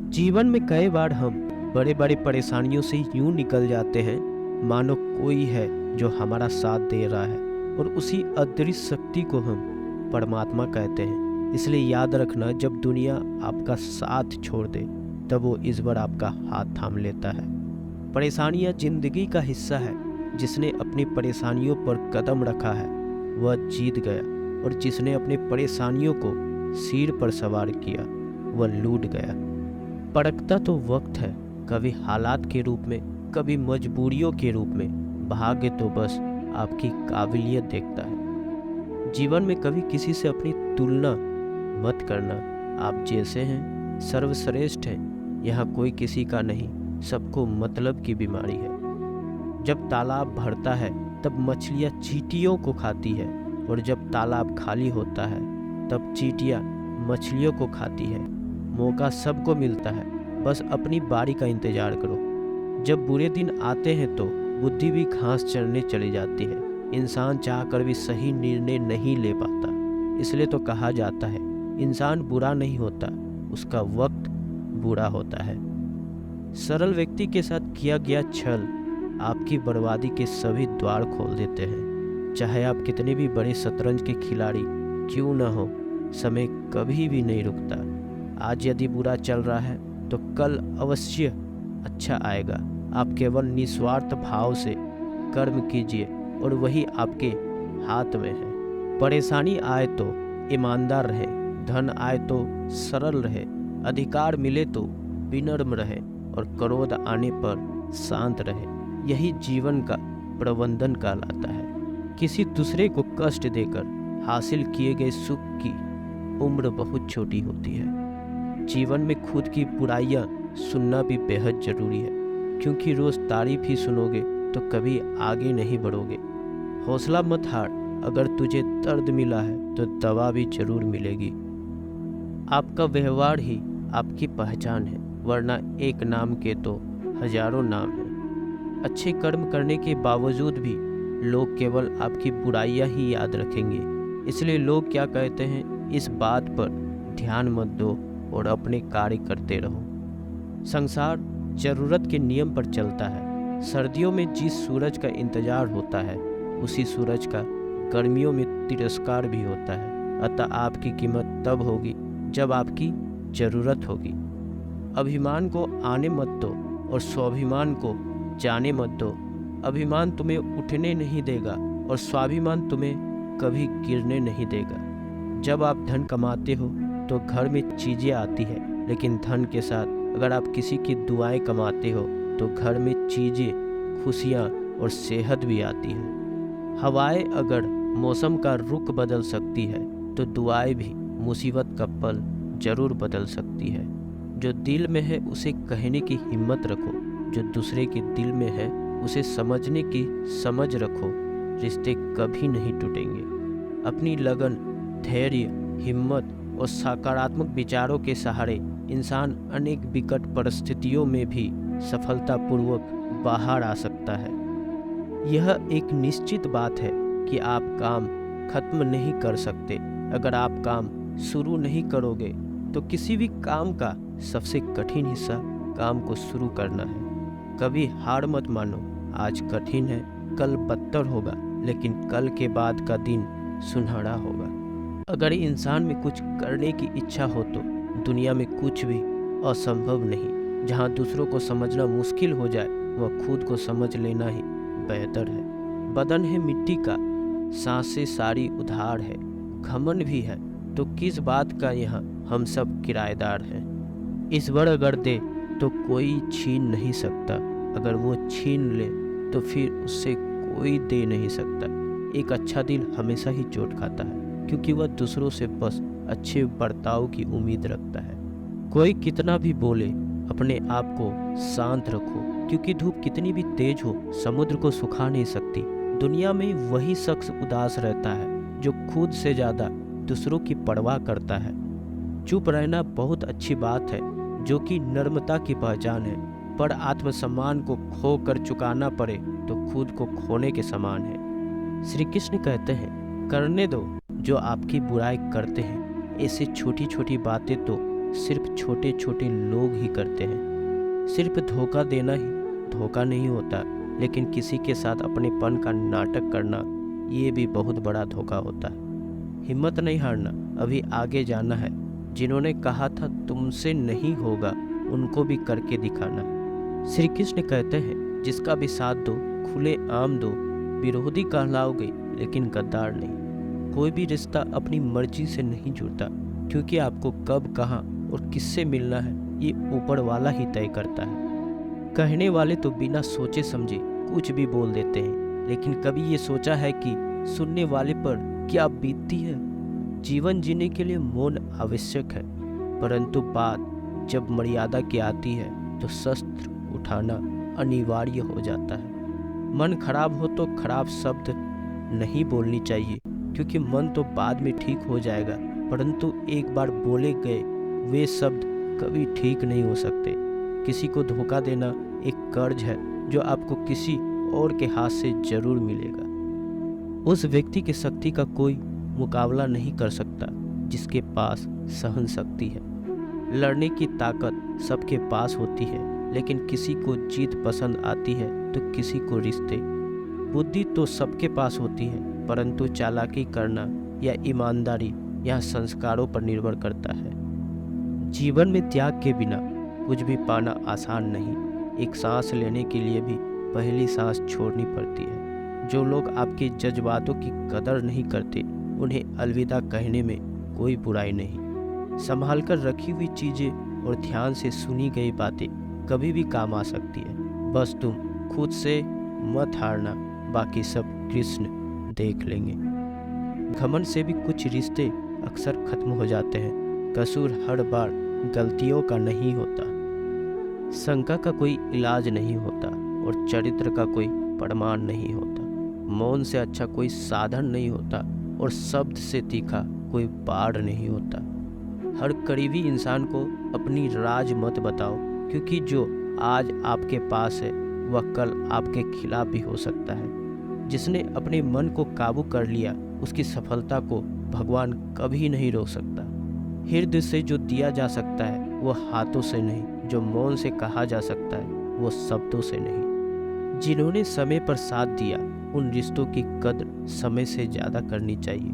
जीवन में कई बार हम बड़े बड़े परेशानियों से यूं निकल जाते हैं मानो कोई है जो हमारा साथ दे रहा है, और उसी अदृश्य शक्ति को हम परमात्मा कहते हैं। इसलिए याद रखना, जब दुनिया आपका साथ छोड़ दे तब वो इस बार आपका हाथ थाम लेता है। परेशानियां जिंदगी का हिस्सा है। जिसने अपनी परेशानियों पर कदम रखा है वह जीत गया, और जिसने अपनी परेशानियों को सिर पर सवार किया वह लूट गया। पड़कता तो वक्त है, कभी हालात के रूप में, कभी मजबूरियों के रूप में। भाग्य तो बस आपकी काबिलियत देखता है। जीवन में कभी किसी से अपनी तुलना मत करना। आप जैसे हैं सर्वश्रेष्ठ हैं। यहाँ कोई किसी का नहीं, सबको मतलब की बीमारी है। जब तालाब भरता है तब मछलियाँ चींटियों को खाती है, और जब तालाब खाली होता है तब चींटियाँ मछलियों को खाती है। मौका सबको मिलता है, बस अपनी बारी का इंतजार करो। जब बुरे दिन आते हैं तो बुद्धि भी घास चरने चली जाती है। इंसान चाहकर भी सही निर्णय नहीं ले पाता। इसलिए तो कहा जाता है, इंसान बुरा नहीं होता, उसका वक्त बुरा होता है। सरल व्यक्ति के साथ किया गया छल आपकी बर्बादी के सभी द्वार खोल देते हैं। चाहे आप कितने भी बड़े शतरंज के खिलाड़ी क्यों न हो, समय कभी भी नहीं रुकता। आज यदि बुरा चल रहा है तो कल अवश्य अच्छा आएगा। आप केवल निस्वार्थ भाव से कर्म कीजिए और वही आपके हाथ में है। परेशानी आए तो ईमानदार रहे, धन आए तो सरल रहे, अधिकार मिले तो विनम्र रहे, और क्रोध आने पर शांत रहे। यही जीवन का प्रबंधन कहलाता है। किसी दूसरे को कष्ट देकर हासिल किए गए सुख की उम्र बहुत छोटी होती है। जीवन में खुद की बुराइयां सुनना भी बेहद जरूरी है, क्योंकि रोज तारीफ ही सुनोगे तो कभी आगे नहीं बढ़ोगे। हौसला मत हार, अगर तुझे दर्द मिला है तो दवा भी जरूर मिलेगी। आपका व्यवहार ही आपकी पहचान है, वरना एक नाम के तो हजारों नाम हैं। अच्छे कर्म करने के बावजूद भी लोग केवल आपकी बुराइयां ही याद रखेंगे। इसलिए लोग क्या कहते हैं, इस बात पर ध्यान मत दो और अपने कार्य करते रहो। संसार जरूरत के नियम पर चलता है। सर्दियों में जिस सूरज का इंतजार होता है, उसी सूरज का गर्मियों में तिरस्कार भी होता है। अतः आपकी कीमत तब होगी जब आपकी जरूरत होगी। अभिमान को आने मत दो और स्वाभिमान को जाने मत दो। अभिमान तुम्हें उठने नहीं देगा और स्वाभिमान तुम्हें कभी गिरने नहीं देगा। जब आप धन कमाते हो तो घर में चीज़ें आती है, लेकिन धन के साथ अगर आप किसी की दुआएं कमाते हो तो घर में चीज़ें, खुशियाँ और सेहत भी आती है। हवाएं अगर मौसम का रुख बदल सकती है तो दुआएं भी मुसीबत का पल जरूर बदल सकती है। जो दिल में है उसे कहने की हिम्मत रखो, जो दूसरे के दिल में है उसे समझने की समझ रखो। रिश्ते कभी नहीं टूटेंगे। अपनी लगन, धैर्य, हिम्मत और सकारात्मक विचारों के सहारे इंसान अनेक विकट परिस्थितियों में भी सफलतापूर्वक बाहर आ सकता है। यह एक निश्चित बात है कि आप काम खत्म नहीं कर सकते। अगर आप काम शुरू नहीं करोगे तो किसी भी काम का सबसे कठिन हिस्सा काम को शुरू करना है। कभी हार मत मानो। आज कठिन है, कल बदतर होगा, लेकिन कल के बाद का दिन सुनहरा होगा। अगर इंसान में कुछ करने की इच्छा हो तो दुनिया में कुछ भी असंभव नहीं। जहाँ दूसरों को समझना मुश्किल हो जाए, वह खुद को समझ लेना ही बेहतर है। बदन है मिट्टी का, सांसें सारी उधार है। घमंड भी है तो किस बात का, यहाँ हम सब किराएदार हैं। ईश्वर अगर दे तो कोई छीन नहीं सकता, अगर वो छीन ले तो फिर उससे कोई दे नहीं सकता। एक अच्छा दिल हमेशा ही चोट खाता है, क्योंकि वह दूसरों से बस अच्छे बर्ताव की उम्मीद रखता है। कोई कितना भी बोले, अपने आप को शांत रखो, क्योंकि धूप कितनी भी तेज हो समुद्र को सुखा नहीं सकती। दुनिया में वही शख्स उदास रहता है जो खुद से ज़्यादा दूसरों की परवाह करता है। चुप रहना बहुत अच्छी बात है, जो कि नम्रता की पहचान है, पर आत्मसम्मान को खो कर चुकाना पड़े तो खुद को खोने के समान है। श्री कृष्ण कहते हैं, करने दो जो आपकी बुराई करते हैं। ऐसी छोटी छोटी बातें तो सिर्फ छोटे छोटे लोग ही करते हैं। सिर्फ धोखा देना ही धोखा नहीं होता, लेकिन किसी के साथ अपनेपन का नाटक करना ये भी बहुत बड़ा धोखा होता है। हिम्मत नहीं हारना, अभी आगे जाना है। जिन्होंने कहा था तुमसे नहीं होगा, उनको भी करके दिखाना है। श्री कृष्ण कहते हैं जिसका भी साथ दो, खुले आम दो, विरोधी कहलाओगे लेकिन गद्दार नहीं। कोई भी रिश्ता अपनी मर्जी से नहीं जुड़ता, क्योंकि आपको कब, कहाँ और किससे मिलना है ये ऊपर वाला ही तय करता है। कहने वाले तो बिना सोचे समझे कुछ भी बोल देते हैं, लेकिन कभी ये सोचा है कि सुनने वाले पर क्या बीतती है। जीवन जीने के लिए मौन आवश्यक है, परंतु बात जब मर्यादा की आती है तो शस्त्र उठाना अनिवार्य हो जाता है। मन खराब हो तो खराब शब्द नहीं बोलनी चाहिए, क्योंकि मन तो बाद में ठीक हो जाएगा, परंतु एक बार बोले गए वे शब्द कभी ठीक नहीं हो सकते। किसी को धोखा देना एक कर्ज है जो आपको किसी और के हाथ से जरूर मिलेगा। उस व्यक्ति की शक्ति का कोई मुकाबला नहीं कर सकता जिसके पास सहन शक्ति है। लड़ने की ताकत सबके पास होती है, लेकिन किसी को जीत पसंद आती है तो किसी को रिश्ते। बुद्धि तो सबके पास होती है, परंतु चालाकी करना या ईमानदारी यह संस्कारों पर निर्भर करता है। जीवन में त्याग के बिना कुछ भी पाना आसान नहीं। एक सांस लेने के लिए भी पहली सांस छोड़नी पड़ती है। जो लोग आपके जज्बातों की कदर नहीं करते, उन्हें अलविदा कहने में कोई बुराई नहीं। संभाल कर रखी हुई चीज़ें और ध्यान से सुनी गई बातें कभी भी काम आ सकती है। बस तुम खुद से मत हारना, बाकी सब कृष्ण देख लेंगे। घमंड से भी कुछ रिश्ते अक्सर खत्म हो जाते हैं। कसूर हर बार गलतियों का नहीं होता, शंका का कोई इलाज नहीं होता और चरित्र का कोई प्रमाण नहीं होता। मौन से अच्छा कोई साधन नहीं होता और शब्द से तीखा कोई बाढ़ नहीं होता। हर करीबी इंसान को अपनी राज मत बताओ, क्योंकि जो आज आपके पास है वह कल आपके खिलाफ भी हो सकता है। जिसने अपने मन को काबू कर लिया, उसकी सफलता को भगवान कभी नहीं रोक सकता। हृदय से जो दिया जा सकता है वो हाथों से नहीं, जो मौन से कहा जा सकता है वो शब्दों से नहीं। जिन्होंने समय पर साथ दिया, उन रिश्तों की कद्र समय से ज़्यादा करनी चाहिए।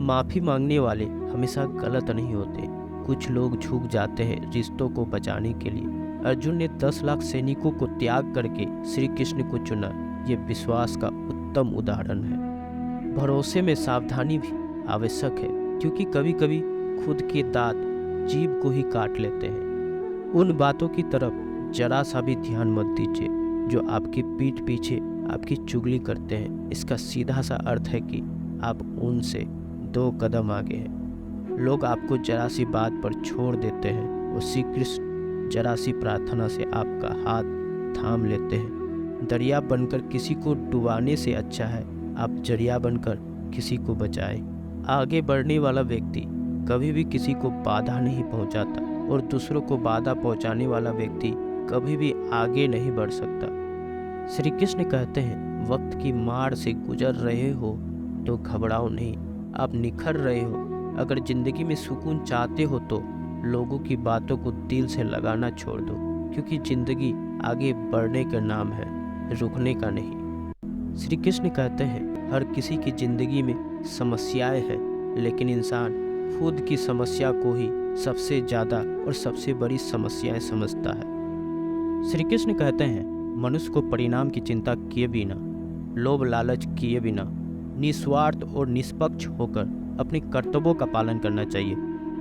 माफ़ी मांगने वाले हमेशा गलत नहीं होते। कुछ लोग झुक जाते हैं रिश्तों को बचाने के लिए। अर्जुन ने 10 लाख सैनिकों को त्याग करके श्री कृष्ण को चुना। ये विश्वास का उत्तम उदाहरण है। भरोसे में सावधानी भी आवश्यक है, क्योंकि कभी कभी खुद के दांत जीभ को ही काट लेते हैं। उन बातों की तरफ जरा सा भी ध्यान मत दीजिए जो आपकी पीठ पीछे आपकी चुगली करते हैं। इसका सीधा सा अर्थ है कि आप उनसे 2 कदम आगे हैं। लोग आपको जरा सी बात पर छोड़ देते हैं और श्री कृष्ण जरा सी प्रार्थना से आपका हाथ थाम लेते हैं। दरिया बनकर किसी को डुबाने से अच्छा है आप जरिया बनकर किसी को बचाएं। आगे बढ़ने वाला व्यक्ति कभी भी किसी को बाधा नहीं पहुंचाता और दूसरों को बाधा पहुंचाने वाला व्यक्ति कभी भी आगे नहीं बढ़ सकता। श्री कृष्ण कहते हैं वक्त की मार से गुजर रहे हो तो घबराओ नहीं, आप निखर रहे हो। अगर जिंदगी में सुकून चाहते हो तो लोगों की बातों को दिल से लगाना छोड़ दो, क्योंकि जिंदगी आगे बढ़ने का नाम है, रुकने का नहीं। श्री कृष्ण कहते हैं हर किसी की जिंदगी में समस्याएं हैं, लेकिन इंसान खुद की समस्या को ही सबसे ज़्यादा और सबसे बड़ी समस्याएं समझता है। श्री कृष्ण कहते हैं मनुष्य को परिणाम की चिंता किए बिना, लोभ लालच किए बिना, निस्वार्थ और निष्पक्ष होकर अपने कर्तव्यों का पालन करना चाहिए।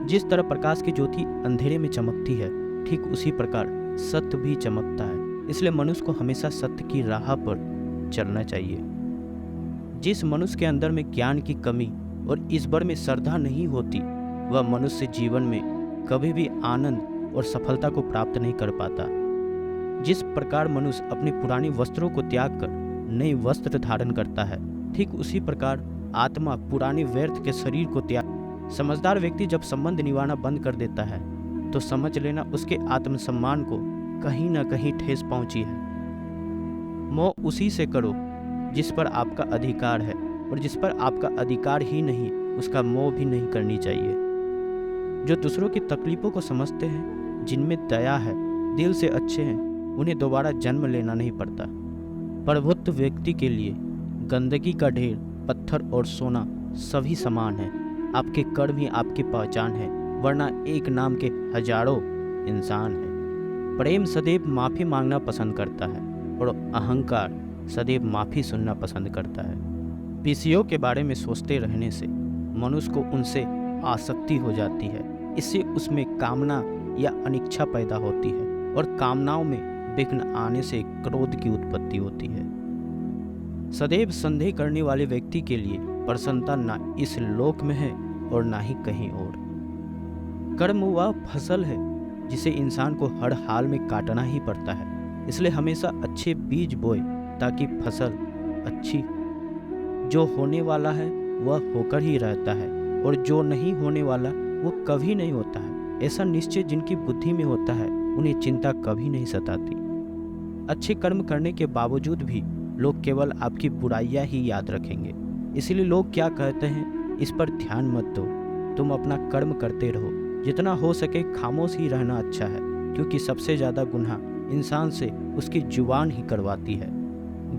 जिस तरह प्रकाश की ज्योति अंधेरे में चमकती है, ठीक उसी प्रकार सत्य भी चमकता है। इसलिए मनुष्य को हमेशा सत्य की राह पर चलना चाहिए। जिस मनुष्य के अंदर में ज्ञान की कमी और ईश्वर में श्रद्धा नहीं होती, वह मनुष्य जीवन में कभी भी आनंद और सफलता को प्राप्त नहीं कर पाता। जिस प्रकार मनुष्य अपने पुराने वस्त्रों को त्याग कर नए वस्त्र धारण करता है, ठीक उसी प्रकार आत्मा पुराने व्यर्थ के शरीर को त्याग। समझदार व्यक्ति जब संबंध निभाना बंद कर देता है तो समझ लेना उसके आत्मसम्मान को कहीं ना कहीं ठेस पहुंची है। मोह उसी से करो जिस पर आपका अधिकार है, और जिस पर आपका अधिकार ही नहीं उसका मोह भी नहीं करनी चाहिए। जो दूसरों की तकलीफ़ों को समझते हैं, जिनमें दया है, दिल से अच्छे हैं, उन्हें दोबारा जन्म लेना नहीं पड़ता। प्रबुद्ध व्यक्ति के लिए गंदगी का ढेर, पत्थर और सोना सभी समान है। आपके कर्म ही आपकी पहचान है, वरना एक नाम के हजारों इंसान हैं। प्रेम सदैव माफ़ी मांगना पसंद करता है और अहंकार सदैव माफ़ी सुनना पसंद करता है। विषयों के बारे में सोचते रहने से मनुष्य को उनसे आसक्ति हो जाती है। इससे उसमें कामना या अनिच्छा पैदा होती है और कामनाओं में विघ्न आने से क्रोध की उत्पत्ति होती है। सदैव संदेह करने वाले व्यक्ति के लिए प्रसन्नता ना इस लोक में है और ना ही कहीं और। कर्म वह फसल है जिसे इंसान को हर हाल में काटना ही पड़ता है। इसलिए हमेशा अच्छे बीज बोए ताकि फसल अच्छी हो। जो होने वाला है वह होकर ही रहता है और जो नहीं होने वाला वो कभी नहीं होता है। ऐसा निश्चय जिनकी बुद्धि में होता है उन्हें चिंता कभी नहीं सताती। अच्छे कर्म करने के बावजूद भी लोग केवल आपकी बुराइयां ही याद रखेंगे। इसलिए लोग क्या कहते हैं इस पर ध्यान मत दो, तुम अपना कर्म करते रहो। जितना हो सके खामोश ही रहना अच्छा है, क्योंकि सबसे ज़्यादा गुनाह इंसान से उसकी जुबान ही करवाती है।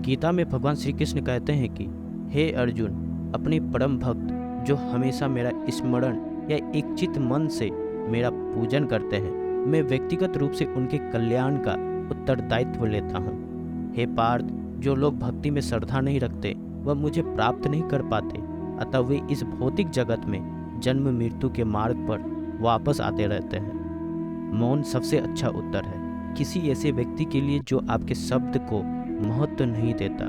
गीता में भगवान श्री कृष्ण कहते हैं कि हे अर्जुन, अपने परम भक्त जो हमेशा मेरा स्मरण या इच्छित मन से मेरा पूजन करते हैं, मैं व्यक्तिगत रूप से उनके कल्याण का उत्तरदायित्व लेता हूँ। हे पार्थ, जो लोग भक्ति में श्रद्धा नहीं रखते वह मुझे प्राप्त नहीं कर पाते, अतः वे इस भौतिक जगत में जन्म मृत्यु के मार्ग पर वापस आते रहते हैं। मौन सबसे अच्छा उत्तर है किसी ऐसे व्यक्ति के लिए जो आपके शब्द को महत्व नहीं देता।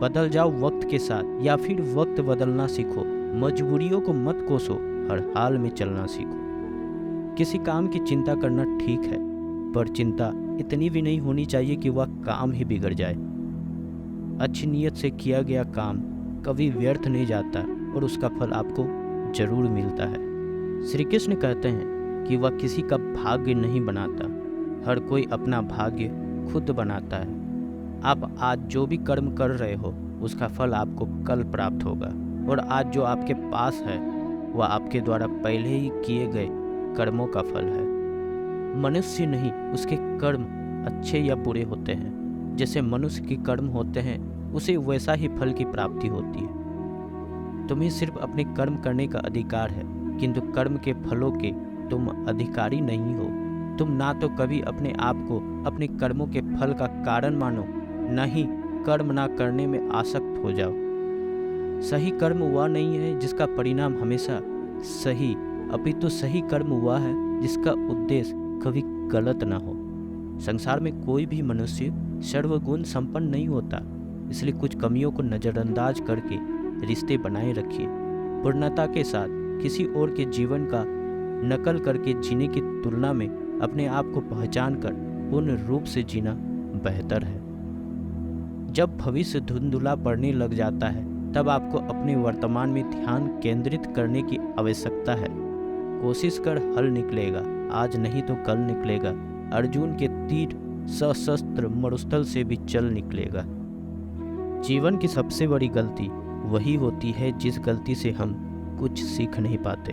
बदल जाओ वक्त के साथ या फिर वक्त बदलना सीखो। मजबूरियों को मत कोसो, हर हाल में चलना सीखो। किसी काम की चिंता करना ठीक है, पर चिंता इतनी भी नहीं होनी चाहिए कि वह काम ही बिगड़ जाए। अच्छी नीयत से किया गया काम कभी व्यर्थ नहीं जाता और उसका फल आपको जरूर मिलता है। श्री कृष्ण कहते हैं कि वह किसी का भाग्य नहीं बनाता, हर कोई अपना भाग्य खुद बनाता है। आप आज जो भी कर्म कर रहे हो उसका फल आपको कल प्राप्त होगा, और आज जो आपके पास है वह आपके द्वारा पहले ही किए गए कर्मों का फल है। मनुष्य नहीं, उसके कर्म अच्छे या बुरे होते हैं। जैसे मनुष्य के कर्म होते हैं उसे वैसा ही फल की प्राप्ति होती है। तुम्हें सिर्फ अपने कर्म करने का अधिकार है, किंतु कर्म के फलों के तुम अधिकारी नहीं हो। तुम ना तो कभी अपने आप को अपने कर्मों के फल का कारण मानो, न ही कर्म ना करने में आसक्त हो जाओ। सही कर्म वह नहीं है जिसका परिणाम हमेशा सही, अपितु सही कर्म वह है जिसका उद्देश्य कभी गलत ना हो। संसार में कोई भी मनुष्य सर्वगुण संपन्न नहीं होता, इसलिए कुछ कमियों को नज़रअंदाज करके रिश्ते बनाए रखिए। पूर्णता के साथ किसी और के जीवन का नकल करके जीने की तुलना में अपने आप को पहचान कर पूर्ण रूप से जीना बेहतर है। जब भविष्य धुंधला पड़ने लग जाता है तब आपको अपने वर्तमान में ध्यान केंद्रित करने की आवश्यकता है। कोशिश कर हल निकलेगा, आज नहीं तो कल निकलेगा। अर्जुन के तीर सशस्त्र मरुस्थल से भी चल निकलेगा। जीवन की सबसे बड़ी गलती वही होती है जिस गलती से हम कुछ सीख नहीं पाते।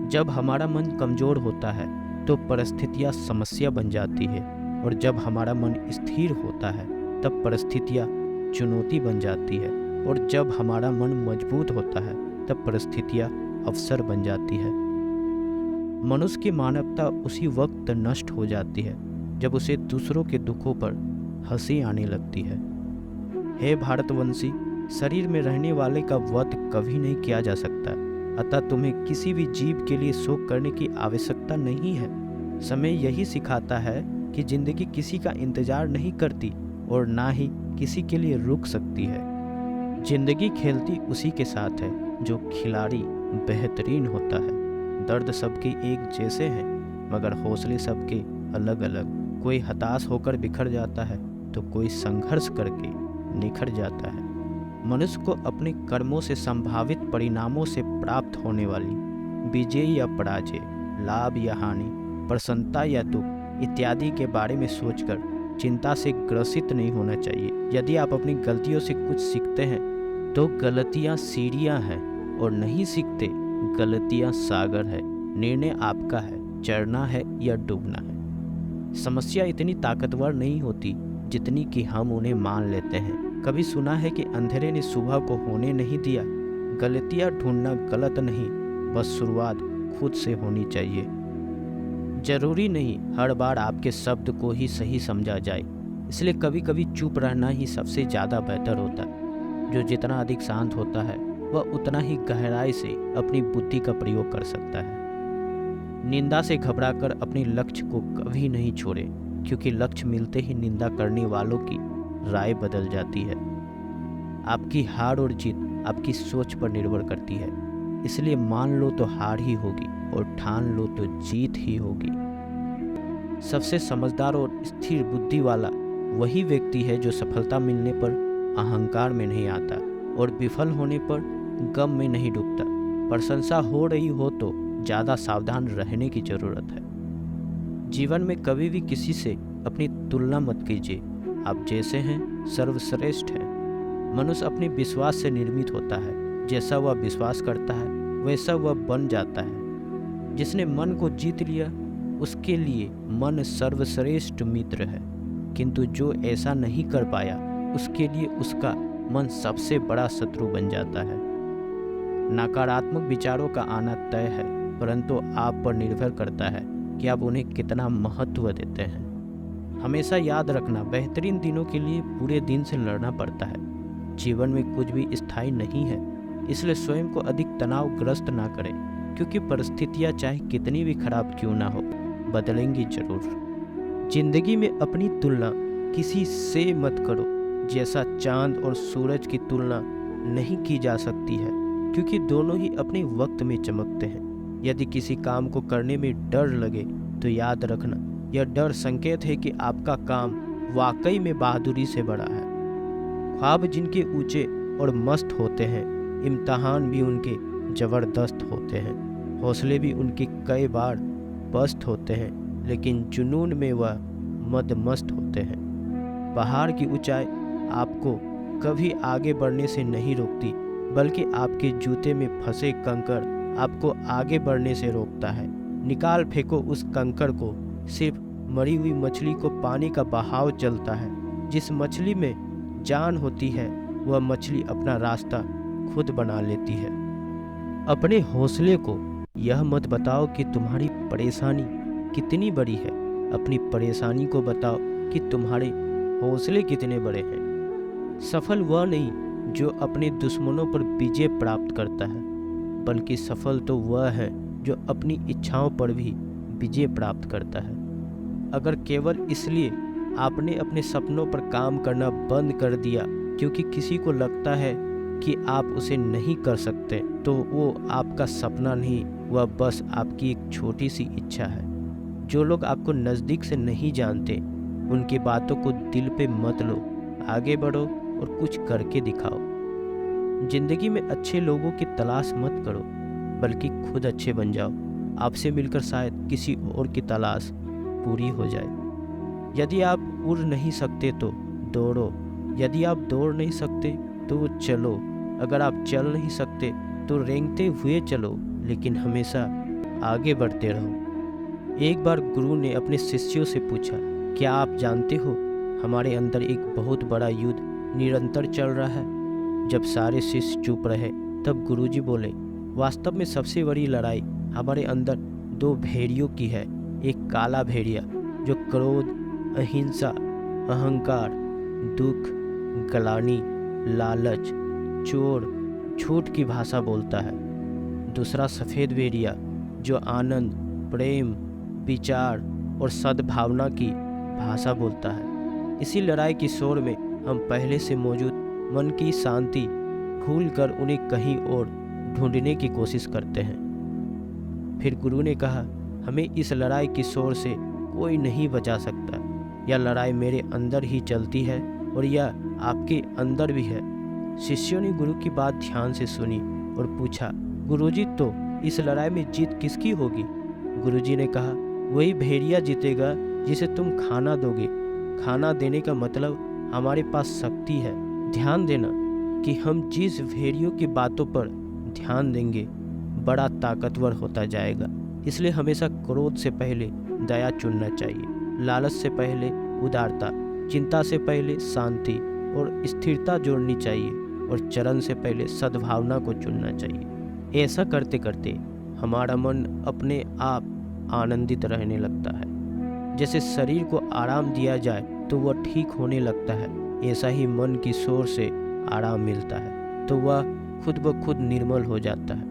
जब हमारा मन कमजोर होता है तो परिस्थितियाँ समस्या बन जाती है, और जब हमारा मन स्थिर होता है तब परिस्थितियाँ चुनौती बन जाती है, और जब हमारा मन मजबूत होता है तब परिस्थितियाँ अवसर बन जाती है। मनुष्य की मानवता उसी वक्त नष्ट हो जाती है जब उसे दूसरों के दुखों पर हंसी आने लगती है। हे भारतवंशी, शरीर में रहने वाले का वध कभी नहीं किया जा सकता, अतः तुम्हें किसी भी जीव के लिए शोक करने की आवश्यकता नहीं है। समय यही सिखाता है कि जिंदगी किसी का इंतजार नहीं करती और ना ही किसी के लिए रुक सकती है। जिंदगी खेलती उसी के साथ है जो खिलाड़ी बेहतरीन होता है। दर्द सबके एक जैसे हैं, मगर हौसले सबके अलग अलग। कोई हताश होकर बिखर जाता है तो कोई संघर्ष करके निखर जाता है। मनुष्य को अपने कर्मों से संभावित परिणामों से प्राप्त होने वाली विजय या पराजय, लाभ या हानि, प्रसन्नता या दुख इत्यादि के बारे में सोचकर चिंता से ग्रसित नहीं होना चाहिए। यदि आप अपनी गलतियों से कुछ सीखते हैं तो गलतियां सीढ़ियां हैं, और नहीं सीखते गलतियां सागर है। निर्णय आपका है, चढ़ना है या डूबना है। समस्या इतनी ताकतवर नहीं होती जितनी कि हम उन्हें मान लेते हैं। कभी सुना है कि अंधेरे ने सुबह को होने नहीं दिया। गलतियाँ ढूंढना गलत नहीं, बस शुरुआत खुद से होनी चाहिए। जरूरी नहीं हर बार आपके शब्द को ही सही समझा जाए, इसलिए कभी कभी चुप रहना ही सबसे ज़्यादा बेहतर होता है। जो जितना अधिक शांत होता है वह उतना ही गहराई से अपनी बुद्धि का प्रयोग कर सकता है। निंदा से घबराकर अपने लक्ष्य को कभी नहीं छोड़े, क्योंकि लक्ष्य मिलते ही निंदा करने वालों की राय बदल जाती है। आपकी हार और जीत आपकी सोच पर निर्भर करती है, इसलिए मान लो तो हार ही होगी और ठान लो तो जीत ही होगी। सबसे समझदार और स्थिर बुद्धि वाला वही व्यक्ति है जो सफलता मिलने पर अहंकार में नहीं आता और विफल होने पर गम में नहीं डूबता। प्रशंसा हो रही हो तो ज़्यादा सावधान रहने की ज़रूरत है। जीवन में कभी भी किसी से अपनी तुलना मत कीजिए। आप जैसे हैं सर्वश्रेष्ठ हैं। मनुष्य अपने विश्वास से निर्मित होता है। जैसा वह विश्वास करता है वैसा वह बन जाता है। जिसने मन को जीत लिया उसके लिए मन सर्वश्रेष्ठ मित्र है, किंतु जो ऐसा नहीं कर पाया उसके लिए उसका मन सबसे बड़ा शत्रु बन जाता है। नकारात्मक विचारों का आना तय है, परंतु आप पर निर्भर करता है कि आप उन्हें कितना महत्व देते हैं। हमेशा याद रखना, बेहतरीन दिनों के लिए पूरे दिन से लड़ना पड़ता है। जीवन में कुछ भी स्थायी नहीं है, इसलिए स्वयं को अधिक तनावग्रस्त ना करें, क्योंकि परिस्थितियाँ चाहे कितनी भी खराब क्यों ना हो, बदलेंगी जरूर। जिंदगी में अपनी तुलना किसी से मत करो। जैसा चांद और सूरज की तुलना नहीं की जा सकती है, क्योंकि दोनों ही अपने वक्त में चमकते हैं। यदि किसी काम को करने में डर लगे तो याद रखना, यह डर संकेत है कि आपका काम वाकई में बहादुरी से बड़ा है। ख्वाब जिनके ऊंचे और मस्त होते हैं, इम्तिहान भी उनके ज़बरदस्त होते हैं। हौसले भी उनके कई बार पस्त होते हैं, लेकिन जुनून में वह मदमस्त होते हैं। पहाड़ की ऊंचाई आपको कभी आगे बढ़ने से नहीं रोकती, बल्कि आपके जूते में फंसे कंकड़ आपको आगे बढ़ने से रोकता है। निकाल फेंको उस कंकड़ को। सिर्फ मरी हुई मछली को पानी का बहाव चलता है। जिस मछली में जान होती है वह मछली अपना रास्ता खुद बना लेती है। अपने हौसले को यह मत बताओ कि तुम्हारी परेशानी कितनी बड़ी है, अपनी परेशानी को बताओ कि तुम्हारे हौसले कितने बड़े हैं। सफल वह नहीं जो अपने दुश्मनों पर विजय प्राप्त करता है, बल्कि सफल तो वह है जो अपनी इच्छाओं पर भी विजय प्राप्त करता है। अगर केवल इसलिए आपने अपने सपनों पर काम करना बंद कर दिया क्योंकि किसी को लगता है कि आप उसे नहीं कर सकते, तो वो आपका सपना नहीं, वह बस आपकी एक छोटी सी इच्छा है। जो लोग आपको नज़दीक से नहीं जानते उनकी बातों को दिल पे मत लो। आगे बढ़ो और कुछ करके दिखाओ। जिंदगी में अच्छे लोगों की तलाश मत करो, बल्कि खुद अच्छे बन जाओ। आपसे मिलकर शायद किसी और की तलाश पूरी हो जाए। यदि आप उड़ नहीं सकते तो दौड़ो, यदि आप दौड़ नहीं सकते तो चलो, अगर आप चल नहीं सकते तो रेंगते हुए चलो, लेकिन हमेशा आगे बढ़ते रहो। एक बार गुरु ने अपने शिष्यों से पूछा, क्या आप जानते हो हमारे अंदर एक बहुत बड़ा युद्ध निरंतर चल रहा है? जब सारे शिष्य चुप रहे तब गुरुजी बोले, वास्तव में सबसे बड़ी लड़ाई हमारे अंदर दो भेड़ियों की है। एक काला भेड़िया जो क्रोध, अहिंसा, अहंकार, दुख, ग्लानि, लालच, चोर, झूठ की भाषा बोलता है। दूसरा सफ़ेद भेड़िया जो आनंद, प्रेम, विचार और सद्भावना की भाषा बोलता है। इसी लड़ाई की शोर में हम पहले से मौजूद मन की शांति भूलकर उन्हें कहीं और ढूंढने की कोशिश करते हैं। फिर गुरु ने कहा, हमें इस लड़ाई की शोर से कोई नहीं बचा सकता। यह लड़ाई मेरे अंदर ही चलती है और यह आपके अंदर भी है। शिष्यों ने गुरु की बात ध्यान से सुनी और पूछा, गुरुजी, तो इस लड़ाई में जीत किसकी होगी? गुरुजी ने कहा, वही भेड़िया जीतेगा जिसे तुम खाना दोगे। खाना देने का मतलब हमारे पास शक्ति है। ध्यान देना कि हम जिस भेड़ियों की बातों पर ध्यान देंगे बड़ा ताकतवर होता जाएगा। इसलिए हमेशा क्रोध से पहले दया चुनना चाहिए, लालच से पहले उदारता, चिंता से पहले शांति और स्थिरता जोड़नी चाहिए और चरण से पहले सद्भावना को चुनना चाहिए। ऐसा करते करते हमारा मन अपने आप आनंदित रहने लगता है। जैसे शरीर को आराम दिया जाए तो वह ठीक होने लगता है, ऐसा ही मन की शोर से आराम मिलता है तो वह खुद ब खुद निर्मल हो जाता है।